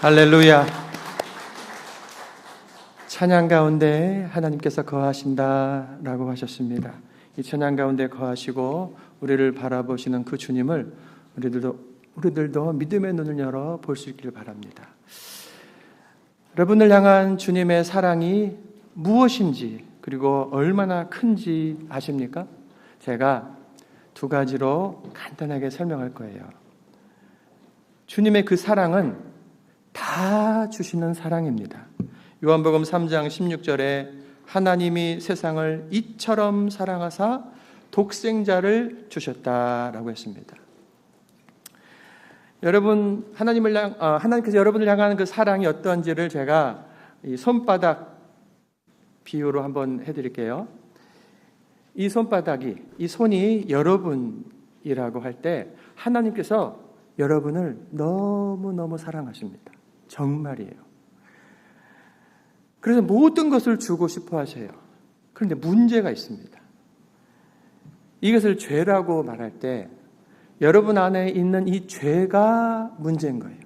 할렐루야. 찬양 가운데 하나님께서 거하신다라고 하셨습니다. 이 찬양 가운데 거하시고 우리를 바라보시는 그 주님을 우리들도 믿음의 눈을 열어 볼 수 있기를 바랍니다. 여러분을 향한 주님의 사랑이 무엇인지 그리고 얼마나 큰지 아십니까? 제가 두 가지로 간단하게 설명할 거예요. 주님의 그 사랑은 다 주시는 사랑입니다. 요한복음 3장 16절에 하나님이 세상을 이처럼 사랑하사 독생자를 주셨다라고 했습니다. 여러분, 하나님께서 여러분을 향하는 그 사랑이 어떤지를 제가 이 손바닥 비유로 한번 해드릴게요. 이 손바닥이, 이 손이 여러분이라고 할 때 하나님께서 여러분을 너무너무 사랑하십니다. 정말이에요. 그래서 모든 것을 주고 싶어 하세요. 그런데 문제가 있습니다. 이것을 죄라고 말할 때 여러분 안에 있는 이 죄가 문제인 거예요.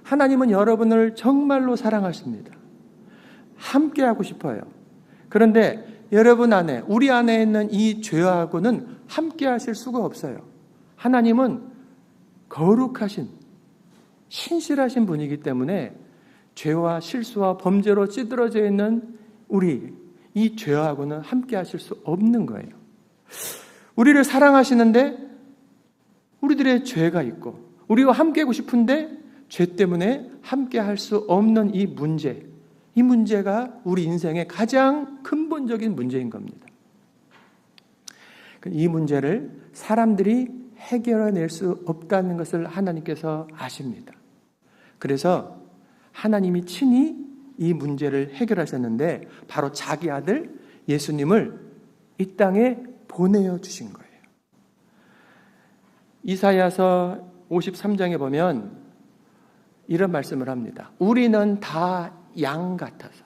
하나님은 여러분을 정말로 사랑하십니다. 함께하고 싶어요. 그런데 여러분 안에, 우리 안에 있는 이 죄하고는 함께하실 수가 없어요. 하나님은 거룩하신, 신실하신 분이기 때문에 죄와 실수와 범죄로 찌들어져 있는 우리, 이 죄하고는 함께 하실 수 없는 거예요. 우리를 사랑하시는데 우리들의 죄가 있고 우리와 함께 하고 싶은데 죄 때문에 함께 할 수 없는 이 문제, 이 문제가 우리 인생의 가장 근본적인 문제인 겁니다. 이 문제를 사람들이 해결해낼 수 없다는 것을 하나님께서 아십니다. 그래서 하나님이 친히 이 문제를 해결하셨는데 바로 자기 아들 예수님을 이 땅에 보내어 주신 거예요. 이사야서 53장에 보면 이런 말씀을 합니다. 우리는 다 양 같아서.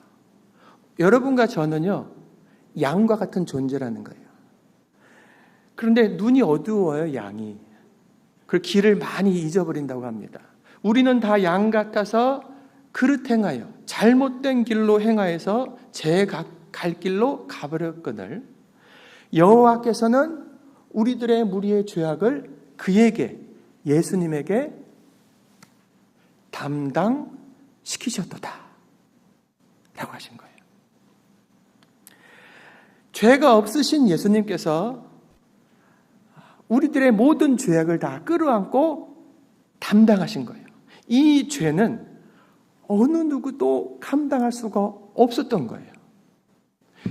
여러분과 저는요, 양과 같은 존재라는 거예요. 그런데 눈이 어두워요, 양이. 그 길을 많이 잊어버린다고 합니다. 우리는 다 양 같아서 그릇 행하여 잘못된 길로 행하여서 제 갈 길로 가버렸거늘 여호와께서는 우리들의 무리의 죄악을 그에게, 예수님에게 담당시키셨도다 라고 하신 거예요. 죄가 없으신 예수님께서 우리들의 모든 죄악을 다 끌어안고 담당하신 거예요. 이 죄는 어느 누구도 감당할 수가 없었던 거예요.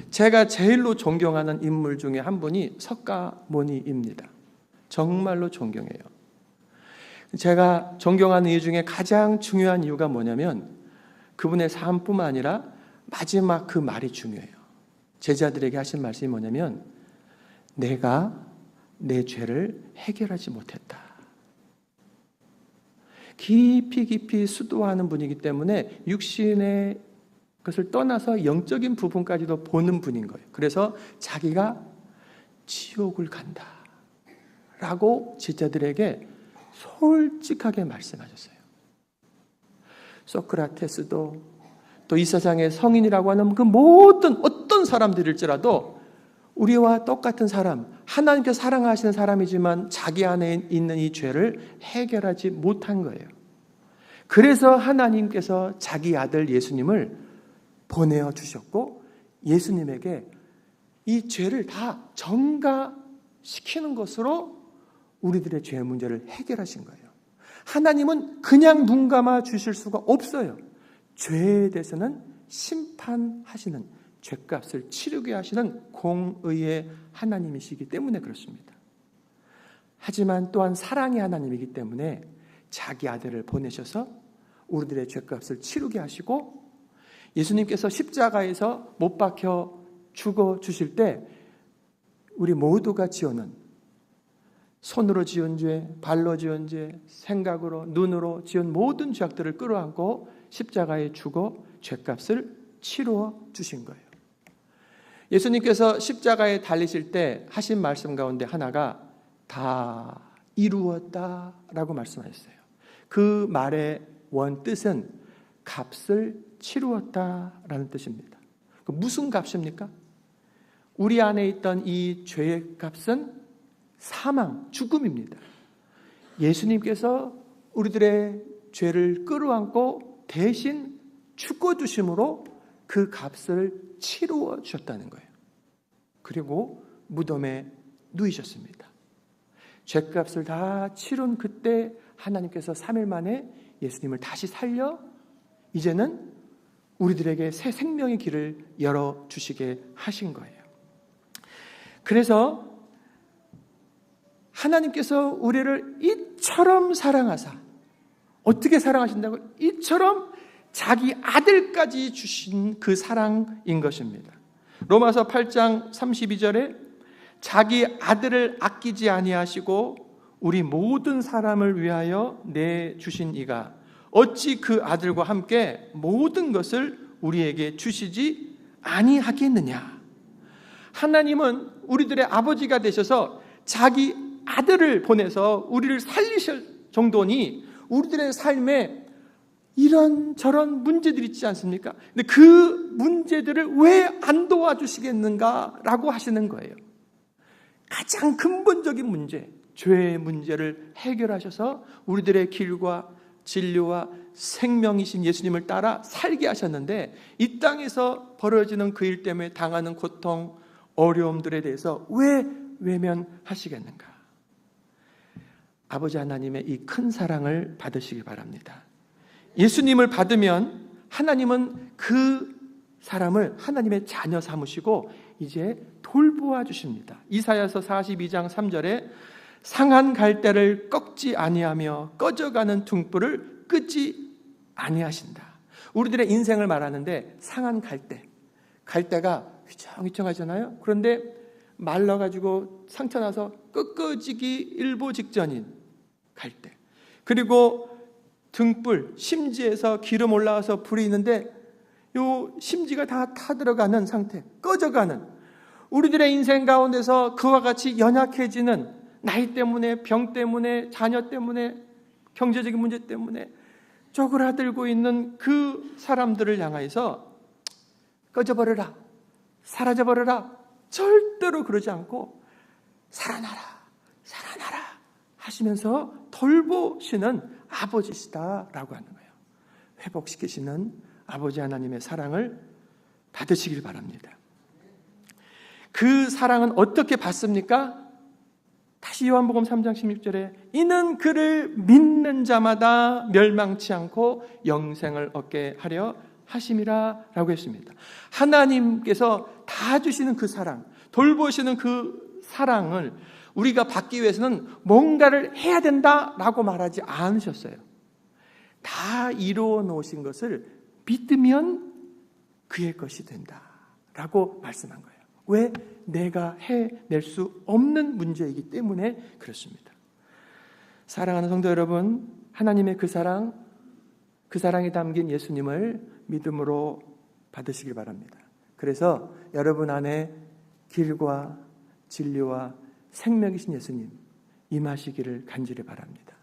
제가 제일로 존경하는 인물 중에 한 분이 석가모니입니다. 정말로 존경해요. 제가 존경하는 이유 중에 가장 중요한 이유가 뭐냐면 그분의 삶뿐만 아니라 마지막 그 말이 중요해요. 제자들에게 하신 말씀이 뭐냐면 내가 내 죄를 해결하지 못했다. 깊이 수도하는 분이기 때문에 육신의 것을 떠나서 영적인 부분까지도 보는 분인 거예요. 그래서 자기가 지옥을 간다 라고 제자들에게 솔직하게 말씀하셨어요. 소크라테스도 또 이 세상의 성인이라고 하는 그 모든 어떤 사람들일지라도 우리와 똑같은 사람, 하나님께서 사랑하시는 사람이지만 자기 안에 있는 이 죄를 해결하지 못한 거예요. 그래서 하나님께서 자기 아들 예수님을 보내어 주셨고 예수님에게 이 죄를 다 전가시키는 것으로 우리들의 죄 문제를 해결하신 거예요. 하나님은 그냥 눈 감아 주실 수가 없어요. 죄에 대해서는 심판하시는, 죄값을 치르게 하시는 공의의 하나님이시기 때문에 그렇습니다. 하지만 또한 사랑의 하나님이기 때문에 자기 아들을 보내셔서 우리들의 죄값을 치르게 하시고 예수님께서 십자가에서 못 박혀 죽어 주실 때 우리 모두가 지어낸 손으로 지은 죄, 발로 지은 죄, 생각으로, 눈으로 지은 모든 죄악들을 끌어안고 십자가에 죽어 죄값을 치루어 주신 거예요. 예수님께서 십자가에 달리실 때 하신 말씀 가운데 하나가 다 이루었다라고 말씀하셨어요. 그 말의 원 뜻은 값을 치루었다라는 뜻입니다. 무슨 값입니까? 우리 안에 있던 이 죄의 값은 사망, 죽음입니다. 예수님께서 우리들의 죄를 끌어안고 대신 죽어주심으로 그 값을 치루어 주셨다는 거예요. 그리고 무덤에 누이셨습니다. 죄값을 다 치룬 그때 하나님께서 3일 만에 예수님을 다시 살려 이제는 우리들에게 새 생명의 길을 열어주시게 하신 거예요. 그래서 하나님께서 우리를 이처럼 사랑하사, 어떻게 사랑하신다고? 이처럼 자기 아들까지 주신 그 사랑인 것입니다. 로마서 8장 32절에 자기 아들을 아끼지 아니하시고 우리 모든 사람을 위하여 내주신 이가 어찌 그 아들과 함께 모든 것을 우리에게 주시지 아니하겠느냐. 하나님은 우리들의 아버지가 되셔서 자기 아들을 보내서 우리를 살리실 정도니 우리들의 삶에 이런저런 문제들이 있지 않습니까? 근데 그 문제들을 왜 안 도와주시겠는가라고 하시는 거예요. 가장 근본적인 문제, 죄의 문제를 해결하셔서 우리들의 길과 진리와 생명이신 예수님을 따라 살게 하셨는데 이 땅에서 벌어지는 그 일 때문에 당하는 고통, 어려움들에 대해서 왜 외면하시겠는가? 아버지 하나님의 이 큰 사랑을 받으시기 바랍니다. 예수님을 받으면 하나님은 그 사람을 하나님의 자녀 삼으시고 이제 돌보아 주십니다. 이사야서 42장 3절에 상한 갈대를 꺾지 아니하며 꺼져가는 등불을 끄지 아니하신다. 우리들의 인생을 말하는데 상한 갈대가 휘청휘청하잖아요. 그런데 말라가지고 상처나서 꺾어지기 일보 직전인 갈대, 그리고 등불, 심지에서 기름 올라와서 불이 있는데 요 심지가 다 타들어가는 상태, 꺼져가는, 우리들의 인생 가운데서 그와 같이 연약해지는, 나이 때문에, 병 때문에, 자녀 때문에, 경제적인 문제 때문에 쪼그라들고 있는 그 사람들을 향해서 꺼져버려라, 사라져버려라, 절대로 그러지 않고 살아나라, 살아나라 하시면서 돌보시는 아버지시다라고 하는 거예요. 회복시키시는 아버지 하나님의 사랑을 받으시길 바랍니다. 그 사랑은 어떻게 받습니까? 다시 요한복음 3장 16절에 이는 그를 믿는 자마다 멸망치 않고 영생을 얻게 하려 하심이라 라고 했습니다. 하나님께서 다 주시는 그 사랑, 돌보시는 그 사랑을 우리가 받기 위해서는 뭔가를 해야 된다라고 말하지 않으셨어요. 다 이루어 놓으신 것을 믿으면 그의 것이 된다라고 말씀한 거예요. 왜? 내가 해낼 수 없는 문제이기 때문에 그렇습니다. 사랑하는 성도 여러분, 하나님의 그 사랑이 담긴 예수님을 믿음으로 받으시길 바랍니다. 그래서 여러분 안에 길과 진리와 생명이신 예수님 임하시기를 간절히 바랍니다.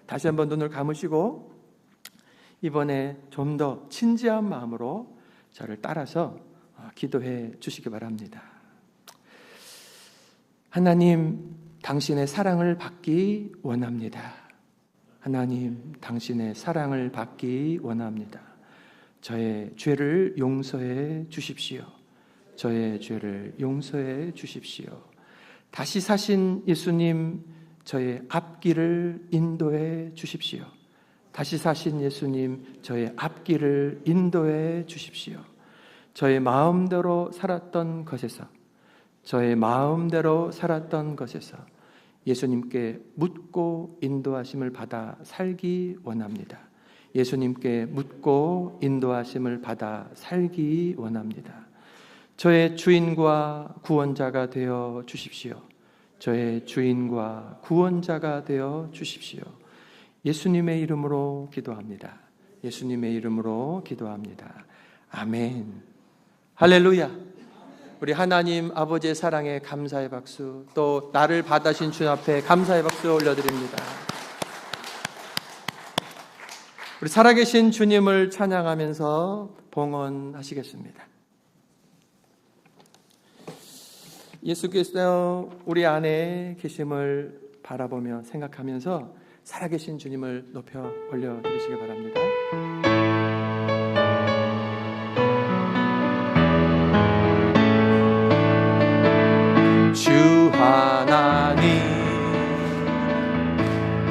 다시 한번 눈을 감으시고 이번에 좀 더 진지한 마음으로 저를 따라서 기도해 주시기 바랍니다. 하나님, 당신의 사랑을 받기 원합니다. 하나님, 당신의 사랑을 받기 원합니다. 저의 죄를 용서해 주십시오. 저의 죄를 용서해 주십시오. 다시 사신 예수님, 저의 앞길을 인도해 주십시오. 다시 사신 예수님, 저의 앞길을 인도해 주십시오. 저의 마음대로 살았던 것에서 예수님께 묻고 인도하심을 받아 살기 원합니다. 예수님께 묻고 인도하심을 받아 살기 원합니다. 저의 주인과 구원자가 되어 주십시오. 저의 주인과 구원자가 되어 주십시오. 예수님의 이름으로 기도합니다. 예수님의 이름으로 기도합니다. 아멘. 할렐루야. 우리 하나님 아버지의 사랑에 감사의 박수, 또 나를 받으신 주 앞에 감사의 박수 올려드립니다. 우리 살아계신 주님을 찬양하면서 봉헌하시겠습니다. 예수께서 우리 안에 계심을 바라보며 생각하면서 살아계신 주님을 높여 올려드리시기 바랍니다. 주 하나님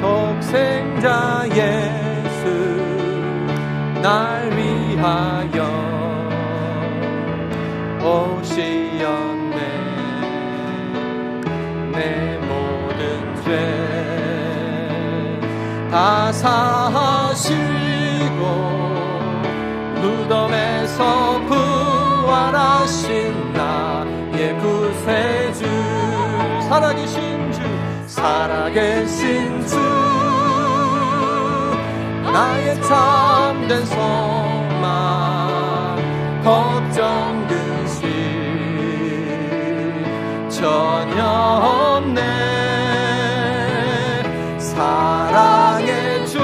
독생자 예수 날 위하여 오시었네. 내 모든 죄 다 사하시고 무덤에서 부활하신 나의 구세주 살아계신 주 살아계신 주 나의 참된 소망 걱정 근심 전혀 없네. 사랑의 주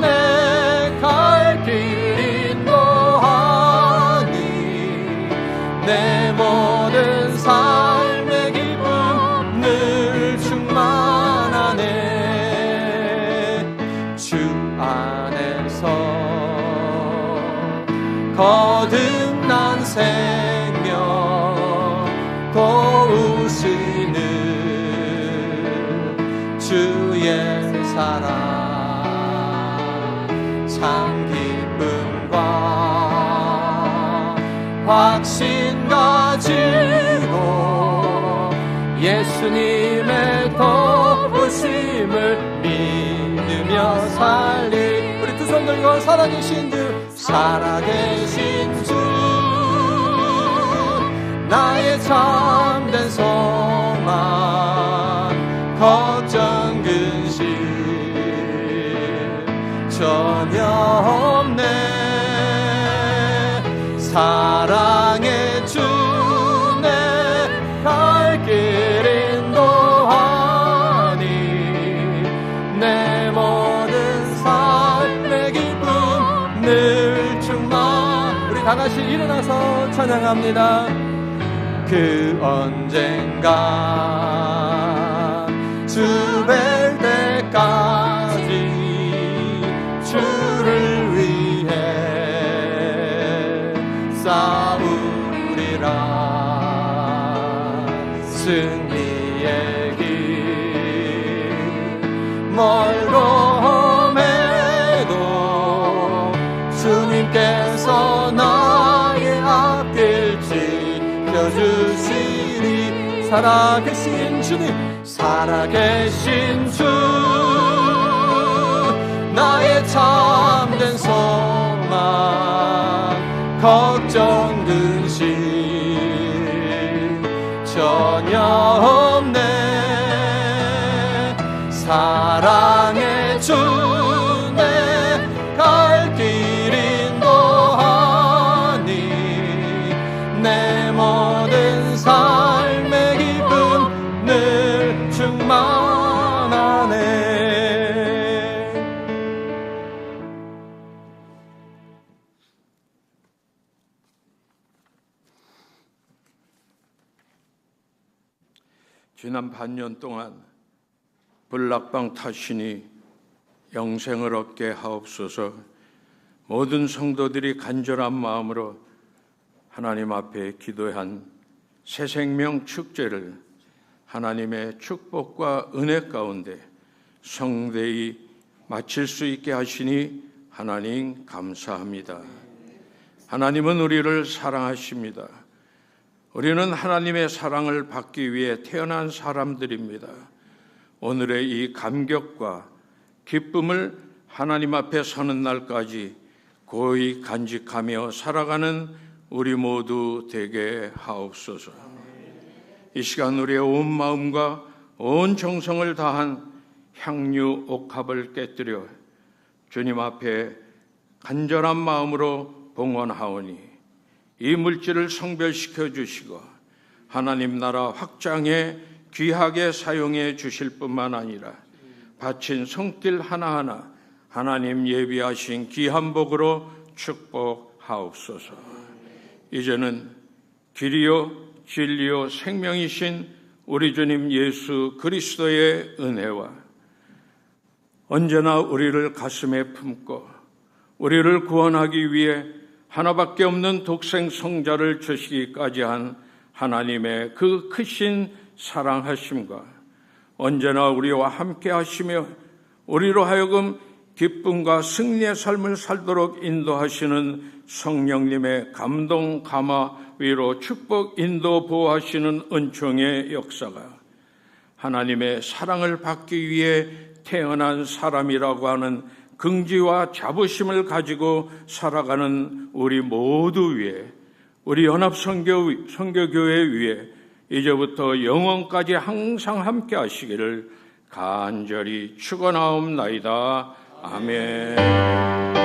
내 갈 길 인도하니 내 모든 삶의 기쁨 늘 충만하네. 주 안에서 거듭난 생명 도우시는 주의 사랑 참 기쁨과 확신 가지고 예수님의 도우심을 믿으며 살리. 우리 두 손 들고 살아계신 주 살아계신 주 나의 참된 소망 걱정 근심 전혀 없네. 사랑의 주 내 갈 길 인도하니 내 모든 삶의 기쁨 늘 충만. 우리 다같이 일어나서 찬양합니다. 그 언젠가 주 뵐 때까지 주를 위해 싸우리라. 승리의 길 멀고 험해도 주님께서 나의 앞길 지켜주시리. 살아계신 주님 살아계신 주 나의 참된 소망 걱정 근심 전혀 없네. 사랑의 주 내 갈 길 인도하니 내 모든 삶의 기쁨 늘 충만하네. 지난 반년 동안 불락방 타신이 영생을 얻게 하옵소서. 모든 성도들이 간절한 마음으로 하나님 앞에 기도한 새 생명 축제를 하나님의 축복과 은혜 가운데 성대히 마칠 수 있게 하시니 하나님 감사합니다. 하나님은 우리를 사랑하십니다. 우리는 하나님의 사랑을 받기 위해 태어난 사람들입니다. 오늘의 이 감격과 기쁨을 하나님 앞에 서는 날까지 고이 간직하며 살아가는 우리 모두 되게 하옵소서. 이 시간 우리의 온 마음과 온 정성을 다한 향유 옥합을 깨뜨려 주님 앞에 간절한 마음으로 봉헌하오니 이 물질을 성별시켜 주시고 하나님 나라 확장에 귀하게 사용해 주실 뿐만 아니라 바친 손길 하나하나 하나님 예비하신 귀한 복으로 축복하옵소서. 이제는 길이요 진리요 생명이신 우리 주님 예수 그리스도의 은혜와 언제나 우리를 가슴에 품고 우리를 구원하기 위해 하나밖에 없는 독생 성자를 주시기까지 한 하나님의 그 크신 사랑하심과 언제나 우리와 함께 하시며 우리로 하여금 기쁨과 승리의 삶을 살도록 인도하시는 성령님의 감동, 감화, 위로, 축복, 인도, 보호하시는 은총의 역사가 하나님의 사랑을 받기 위해 태어난 사람이라고 하는 긍지와 자부심을 가지고 살아가는 우리 모두 위에, 우리 연합선교교회 위에 이제부터 영원까지 항상 함께 하시기를 간절히 축원하옵나이다. 아멘.